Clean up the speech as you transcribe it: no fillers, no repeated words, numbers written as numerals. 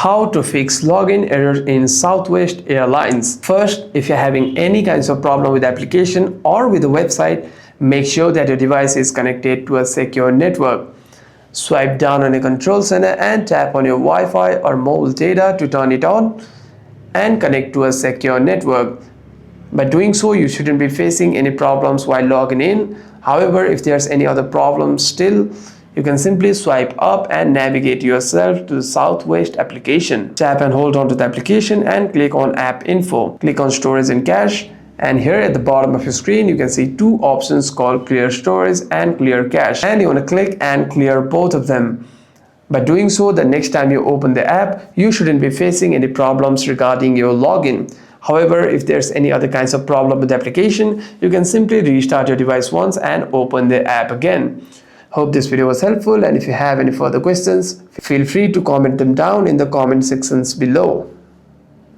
How to fix login error in Southwest Airlines. First, if you're having any kinds of problem with the application or with the website, make sure that your device is connected to a secure network. Swipe down on a control center and tap on your Wi-Fi or mobile data to turn it on and connect to a secure network. By doing so, you shouldn't be facing any problems while logging in. However, if there's any other problem still, you can simply swipe up and navigate yourself to the Southwest application. Tap and hold on to the application and click on App Info. Click on Storage and Cache, and here at the bottom of your screen you can see two options called Clear Storage and Clear Cache, and you want to click and clear both of them. By doing so, the next time you open the app, you shouldn't be facing any problems regarding your login. However, if there's any other kinds of problem with the application, you can simply restart your device once and open the app again. Hope this video was helpful, and if you have any further questions, feel free to comment them down in the comment sections below.